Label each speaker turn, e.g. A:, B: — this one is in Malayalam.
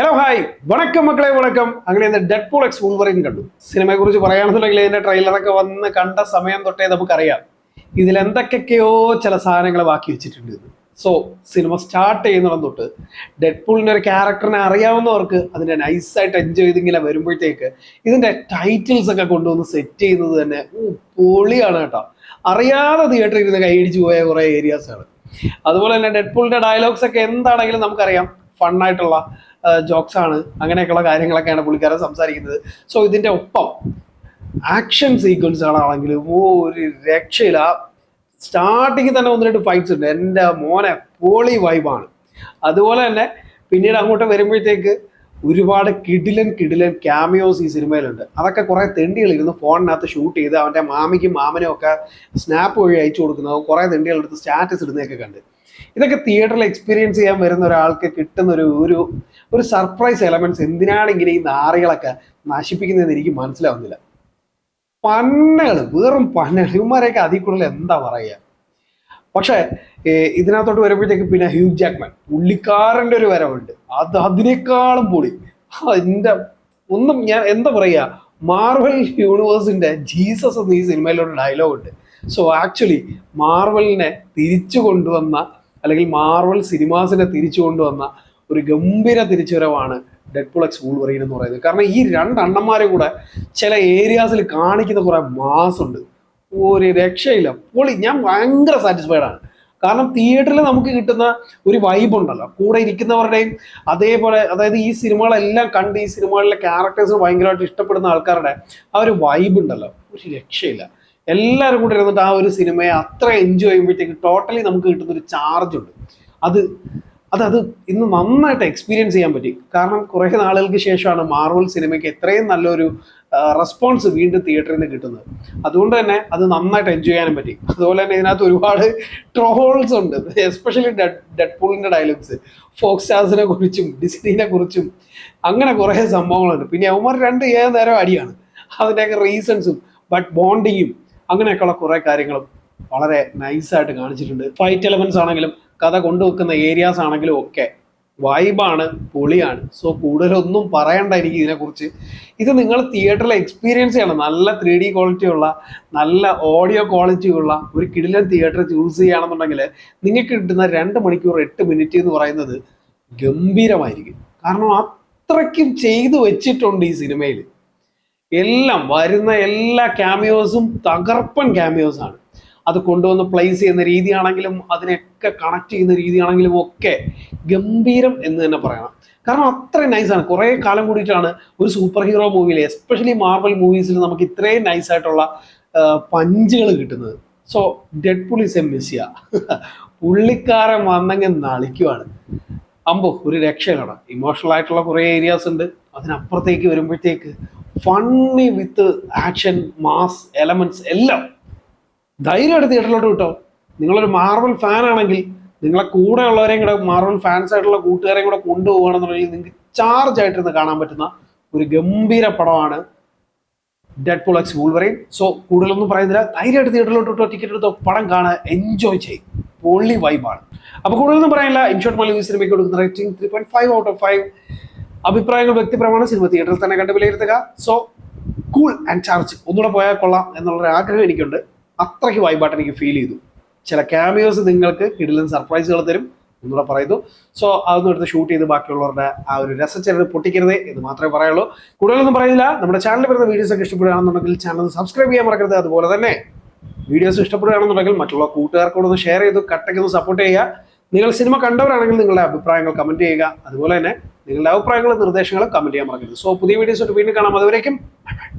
A: ഹലോ ഹായ് വണക്കം മക്കളെ വണക്കം. അങ്ങനെ ഡെഡ്പൂൾ എക്സ് വൂൾവറിൻ കണ്ടു. സിനിമയെ കുറിച്ച് പറയുകയാണെന്നുണ്ടെങ്കിൽ ഇതിന്റെ ട്രെയിലറൊക്കെ വന്ന് കണ്ട സമയം തൊട്ടേ നമുക്കറിയാം ഇതിൽ എന്തൊക്കെയൊക്കെയോ ചില സാധനങ്ങൾ ബാക്കി വെച്ചിട്ടുണ്ട്. സോ സിനിമ സ്റ്റാർട്ട് ചെയ്യുന്നിടം തൊട്ട് ഡെഡ്പൂളിന്റെ ഒരു ക്യാരക്ടറിനെ അറിയാവുന്നവർക്ക് അതിന്റെ നൈസായിട്ട് എൻജോയ് ചെയ്തിങ്ങനെ വരുമ്പോഴത്തേക്ക് ഇതിന്റെ ടൈറ്റിൽസ് ഒക്കെ കൊണ്ടുവന്ന് സെറ്റ് ചെയ്യുന്നത് തന്നെ പൊളിയാണ് കേട്ടോ. അറിയാതെ തിയേറ്ററിൽ ഇരുന്ന് കൈയടിച്ചു പോയ കുറെ ഏരിയാസ് ആണ്. അതുപോലെ തന്നെ ഡെഡ്പൂളിന്റെ ഡയലോഗ്സ് ഒക്കെ എന്താണെങ്കിലും നമുക്കറിയാം ഫണ്ണായിട്ടുള്ള ജോക്സ് ആണ്, അങ്ങനെയൊക്കെയുള്ള കാര്യങ്ങളൊക്കെയാണ് പുള്ളിക്കാരൻ സംസാരിക്കുന്നത്. സോ ഇതിന്റെ ഒപ്പം ആക്ഷൻ സീക്വൻസുകളാണെങ്കിലും ഒരു രക്ഷയില്ല. സ്റ്റാർട്ടിങ്ങിൽ തന്നെ 1-2 ഫൈറ്റ്സ് ഉണ്ട്. എൻ്റെ മോനെ പോളി വൈബാണ്. അതുപോലെ തന്നെ പിന്നീട് അങ്ങോട്ട് വരുമ്പോഴത്തേക്ക് ഒരുപാട് കിടിലൻ ക്യാമിയോസ് ഈ സിനിമയിലുണ്ട്. അതൊക്കെ കുറെ തെണ്ടികളിരുന്ന് ഫോണിനകത്ത് ഷൂട്ട് ചെയ്ത് അവൻ്റെ മാമിക്കും മാമനും ഒക്കെ സ്നാപ്പ് വഴി അയച്ചു കൊടുക്കുന്നതും കുറെ തെണ്ടികളെടുത്ത് സ്റ്റാറ്റസ് ഇടുന്നതൊക്കെ കണ്ട് ഇതൊക്കെ തിയേറ്ററിൽ എക്സ്പീരിയൻസ് ചെയ്യാൻ വരുന്ന ഒരാൾക്ക് കിട്ടുന്ന ഒരു സർപ്രൈസ് എലമെന്റ്സ് എന്തിനാണ് ഇങ്ങനെ ഈ നാറികളൊക്കെ നശിപ്പിക്കുന്നതെന്ന് എനിക്ക് മനസ്സിലാവുന്നില്ല. പന്നകൾ, വെറും പന്നകൾ. ഇവന്മാരെയൊക്കെ അതിൽ കൂടുതൽ എന്താ പറയുക. പക്ഷെ ഇതിനകത്തോട്ട് വരുമ്പോഴത്തേക്ക് പിന്നെ ഹ്യൂ ജാക്ക്മാൻ പുള്ളിക്കാരൻ്റെ ഒരു വരവുണ്ട്. അതിനേക്കാളും പൊളി. ഞാൻ എന്താ പറയുക, മാർവൽ യൂണിവേഴ്സിന്റെ ജീസസ് എന്ന് ഈ സിനിമയിലൊരു ഡയലോഗ് ഉണ്ട്. സോ ആക്ച്വലി മാർവലിനെ തിരിച്ചു കൊണ്ടുവന്ന, അല്ലെങ്കിൽ മാർവൽ സിനിമാസിനെ തിരിച്ചു കൊണ്ടുവന്ന ഒരു ഗംഭീര തിരിച്ചുവരവാണ് ഡെഡ്പൂൾ എക്സ് വൂൾവറിൻ എന്ന് പറയുന്നത്. കാരണം ഈ രണ്ടെണ്ണന്മാരെ കൂടെ ചില ഏരിയാസിൽ കാണിക്കുന്ന കുറെ മാസ് ഉണ്ട്. ഒരു രക്ഷയില്ല, പൊളി. ഞാൻ ഭയങ്കര സാറ്റിസ്ഫൈഡ് ആണ്. കാരണം തിയേറ്ററിൽ നമുക്ക് കിട്ടുന്ന ഒരു വൈബ് ഉണ്ടല്ലോ, കൂടെ ഇരിക്കുന്നവരുടെയും അതേപോലെ, അതായത് ഈ സിനിമകളെല്ലാം കണ്ട് ഈ സിനിമകളിലെ ക്യാരക്ടേഴ്സിന് ഭയങ്കരമായിട്ട് ഇഷ്ടപ്പെടുന്ന ആൾക്കാരുടെ ആ ഒരു വൈബ് ഉണ്ടല്ലോ, ഒരു രക്ഷയില്ല. എല്ലാവരും കൂടെ ഇരുന്നിട്ട് ആ ഒരു സിനിമയെ അത്ര എൻജോയ് ചെയ്യുമ്പോഴത്തേക്ക് ടോട്ടലി നമുക്ക് കിട്ടുന്ന ഒരു ചാർജ് ഉണ്ട്. അത് ഇന്ന് നന്നായിട്ട് എക്സ്പീരിയൻസ് ചെയ്യാൻ പറ്റി. കാരണം കുറേ നാളുകൾക്ക് ശേഷമാണ് മാർവൽ സിനിമയ്ക്ക് എത്രയും നല്ലൊരു റെസ്പോൺസ് വീണ്ടും തിയേറ്ററിൽ നിന്ന് കിട്ടുന്നത്. അതുകൊണ്ട് തന്നെ അത് നന്നായിട്ട് എൻജോയ് ചെയ്യാനും പറ്റി. അതുപോലെ തന്നെ ഇതിനകത്ത് ഒരുപാട് ട്രോൾസ് ഉണ്ട്, എസ്പെഷ്യലി ഡെഡ്പൂളിന്റെ ഡയലോഗ്സ്, ഫോക്സ് സ്റ്റാർസിനെ കുറിച്ചും ഡിസ്നിനെ കുറിച്ചും അങ്ങനെ കുറേ സംഭവങ്ങളുണ്ട്. പിന്നെ അവന്മാർ ഏത് നേരം അടിയാണ്, അതിൻ്റെയൊക്കെ റീസൺസും ബോണ്ടിങ്ങും അങ്ങനെയൊക്കെയുള്ള കുറേ കാര്യങ്ങളും വളരെ നൈസായിട്ട് കാണിച്ചിട്ടുണ്ട്. ഫൈറ്റ് എലമെന്റ്സ് ആണെങ്കിലും കഥ കൊണ്ടുവെക്കുന്ന ഏരിയാസ് ആണെങ്കിലും ഒക്കെ വൈബാണ്, പൊളിയാണ്. സോ കൂടുതലൊന്നും പറയണ്ട എനിക്ക് ഇതിനെക്കുറിച്ച്. ഇത് നിങ്ങൾ തിയേറ്ററിൽ എക്സ്പീരിയൻസ് ചെയ്യണം. നല്ല 3D ക്വാളിറ്റി ഉള്ള, നല്ല ഓഡിയോ ക്വാളിറ്റി ഉള്ള ഒരു കിടിലൻ തിയേറ്റർ ചൂസ് ചെയ്യുകയാണെന്നുണ്ടെങ്കിൽ നിങ്ങൾക്ക് കിട്ടുന്ന 2 മണിക്കൂർ 8 മിനിറ്റ് എന്ന് പറയുന്നത് ഗംഭീരമായിരിക്കും. കാരണം അത്രയ്ക്കും ചെയ്തു വെച്ചിട്ടുണ്ട് ഈ സിനിമയിൽ. എല്ലാം വരുന്ന എല്ലാ ക്യാമിയോസും തകർപ്പൻ ക്യാമിയോസ് ആണ്. അത് കൊണ്ടുവന്ന് പ്ലേസ് ചെയ്യുന്ന രീതിയാണെങ്കിലും അതിനെയൊക്കെ കണക്ട് ചെയ്യുന്ന രീതിയാണെങ്കിലും ഒക്കെ ഗംഭീരം എന്ന് തന്നെ പറയണം. കാരണം അത്രയും നൈസാണ്. കുറേ കാലം കൂടിയിട്ടാണ് ഒരു സൂപ്പർ ഹീറോ മൂവിയിൽ, എസ്പെഷ്യലി മാർവൽ മൂവീസിൽ നമുക്ക് ഇത്രയും നൈസായിട്ടുള്ള പഞ്ചുകൾ കിട്ടുന്നത്. So Deadpool is A Messiah. പുള്ളിക്കാരൻ വന്നെങ്കിൽ നളിക്കുവാണ്. ഒരു രക്ഷയിലാണ്. ഇമോഷണൽ ആയിട്ടുള്ള കുറേ ഏരിയാസ് ഉണ്ട്. അതിനപ്പുറത്തേക്ക് വരുമ്പോഴത്തേക്ക് ഫണ്ണി വിത്ത് ആക്ഷൻ, മാസ് എലമെന്റ്സ് എല്ലാം ധൈര്യമായിട്ട് തിയേറ്ററിലോട്ട് കിട്ടോ. നിങ്ങളൊരു മാർവൽ ഫാൻ ആണെങ്കിൽ നിങ്ങളെ കൂടെ ഉള്ളവരെയും കൂടെ, മാർവൽ ഫാൻസ് ആയിട്ടുള്ള കൂട്ടുകാരെയും കൂടെ കൊണ്ടുപോവുകയാണെന്നുണ്ടെങ്കിൽ നിങ്ങൾക്ക് ചാർജ് ആയിട്ടിരുന്ന് കാണാൻ പറ്റുന്ന ഒരു ഗംഭീര പടമാണ് ഡെഡ്പൂൾ എക്സ് വൂൾവറിൻ. സോ കൂടുതലൊന്നും പറയുന്നില്ല, ധൈര്യമായിട്ട് തിയേറ്ററിലോട്ട് കിട്ടോ, ടിക്കറ്റ് എടുത്തോ, പടം കാണാൻ എൻജോയ് ചെയ്യും. പൊള്ളി വൈബാണ്. അപ്പൊ കൂടുതലൊന്നും പറയാനില്ല. ഇൻഷോട്ട് മലയാളി സിനിമയ്ക്ക് കൊടുക്കുന്ന റേറ്റിംഗ് 3.5 ഔട്ട് ഓഫ് 5. അഭിപ്രായങ്ങൾ വ്യക്തിപരമാണ്. സിനിമ തിയേറ്ററിൽ തന്നെ കണ്ട് വിലയിരുത്തുക. സോ കൂൾ ആൻഡ് ചാർജ് ഒന്നുകൂടെ പോയാൽ കൊള്ളാം എന്നുള്ളൊരു ആഗ്രഹം എനിക്കുണ്ട്. അത്രയ്ക്ക് വൈബായിട്ട് എനിക്ക് ഫീൽ ചെയ്തു. ചില ക്യാമിയോസ് നിങ്ങൾക്ക് കിടിലൻ സർപ്രൈസുകൾ തരും ഒന്നുകൂടെ പറയുന്നു. സോ അതൊന്നും എടുത്ത് ഷൂട്ട് ചെയ്ത് ബാക്കിയുള്ളവരുടെ ആ ഒരു രസച്ചെറുത് പൊട്ടിക്കരുത് എന്ന് മാത്രമേ പറയുള്ളൂ. കൂടുതലൊന്നും പറയുന്നില്ല. നമ്മുടെ ചാനലിൽ വരുന്ന വീഡിയോസ് ഒക്കെ ഇഷ്ടപ്പെടുകയാണെന്നുണ്ടെങ്കിൽ ചാനൽ സബ്സ്ക്രൈബ് ചെയ്യാൻ മറക്കരുത്. അതുപോലെ തന്നെ വീഡിയോസ് ഇഷ്ടപ്പെടുകയാണെന്നുണ്ടെങ്കിൽ മറ്റുള്ള കൂട്ടുകാർക്കൊന്ന് ഷെയർ ചെയ്ത് കട്ടയ്ക്കൊന്ന് സപ്പോർട്ട് ചെയ്യുക. നിങ്ങൾ സിനിമ കണ്ടവരാണെങ്കിൽ നിങ്ങളുടെ അഭിപ്രായങ്ങൾ കമന്റ് ചെയ്യുക. അതുപോലെ തന്നെ നിങ്ങളുടെ അഭിപ്രായങ്ങളും നിർദ്ദേശങ്ങളും കമന്റ് ചെയ്യാൻ മറക്കരുത്. സോ പുതിയ വീഡിയോസ് വീണ്ടും കാണാം. അതുവരേക്കും ബൈ ബൈ.